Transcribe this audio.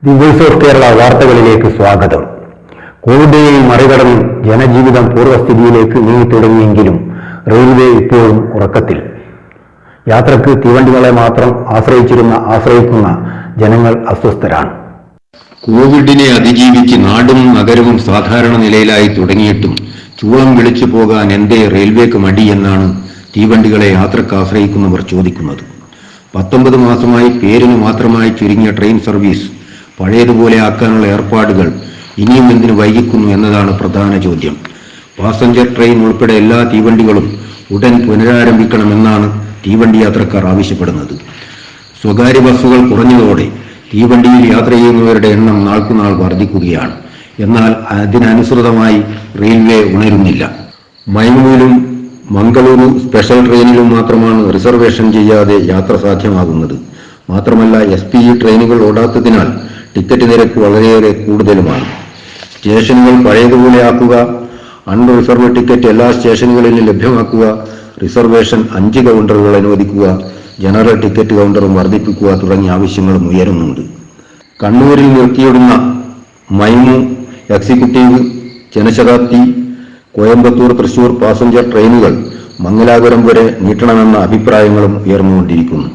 The voice of Kerala വാർത്തകളിലേക്ക് സ്വാഗതം. കോവിഡിനെ മറികടന്ന് ജനജീവിതം പൂർവ്വസ്ഥിതിയിലേക്ക് നീങ്ങിത്തുടങ്ങിയെങ്കിലും റെയിൽവേ ഇപ്പോഴും ഉറക്കത്തിൽ. യാത്രക്ക് തീവണ്ടികളെ മാത്രം ആശ്രയിക്കുന്ന ജനങ്ങൾ അസ്വസ്ഥരാണ്. കോവിഡിനെ അതിജീവിച്ച് നാടും നഗരവും സാധാരണ നിലയിലായി തുടങ്ങിയിട്ടും ചൂളം വിളിച്ചു പോകാൻ എന്തേ റെയിൽവേക്ക് മടി എന്നാണ് തീവണ്ടികളെ യാത്രക്ക് ആശ്രയിക്കുന്നവർ ചോദിക്കുന്നത്. 19 മാസമായി പേരിന് മാത്രമായി ചുരുങ്ങിയ ട്രെയിൻ സർവീസ് പഴയതുപോലെ ആക്കാനുള്ള ഏർപ്പാടുകൾ ഇനിയും എന്തിനു വൈകിക്കുന്നു എന്നതാണ് പ്രധാന ചോദ്യം. പാസഞ്ചർ ട്രെയിൻ ഉൾപ്പെടെ എല്ലാ തീവണ്ടികളും ഉടൻ പുനരാരംഭിക്കണമെന്നാണ് തീവണ്ടി യാത്രക്കാർ ആവശ്യപ്പെടുന്നത്. സ്വകാര്യ ബസ്സുകൾ കുറഞ്ഞതോടെ തീവണ്ടിയിൽ യാത്ര ചെയ്യുന്നവരുടെ എണ്ണം നാൾക്കുനാൾ വർദ്ധിക്കുകയാണ്. എന്നാൽ അതിനനുസൃതമായി റെയിൽവേ ഉണരുന്നില്ല. മൈമൂരിലും മംഗളൂരു സ്പെഷ്യൽ ട്രെയിനിലും മാത്രമാണ് റിസർവേഷൻ ചെയ്യാതെ യാത്ര സാധ്യമാകുന്നത്. മാത്രമല്ല, SPE ട്രെയിനുകൾ ഓടാത്തതിനാൽ ടിക്കറ്റ് നിരക്ക് വളരെയേറെ കൂടുതലുമാണ്. സ്റ്റേഷനുകൾ പഴയതുപോലെ ആക്കുക, അൺറിസർവ് ടിക്കറ്റ് എല്ലാ സ്റ്റേഷനുകളിലും ലഭ്യമാക്കുക, റിസർവേഷൻ 5 കൗണ്ടറുകൾ അനുവദിക്കുക, ജനറൽ ടിക്കറ്റ് കൗണ്ടറും വർദ്ധിപ്പിക്കുക തുടങ്ങിയ ആവശ്യങ്ങളും ഉയരുന്നുണ്ട്. കണ്ണൂരിൽ നിർത്തിയിടുന്ന മൈമു, എക്സിക്യൂട്ടീവ്, ജനശതാബ്ദി, കോയമ്പത്തൂർ, തൃശൂർ പാസഞ്ചർ ട്രെയിനുകൾ മംഗലാപുരം വരെ നീട്ടണമെന്ന അഭിപ്രായങ്ങളും ഉയർന്നുകൊണ്ടിരിക്കുന്നു.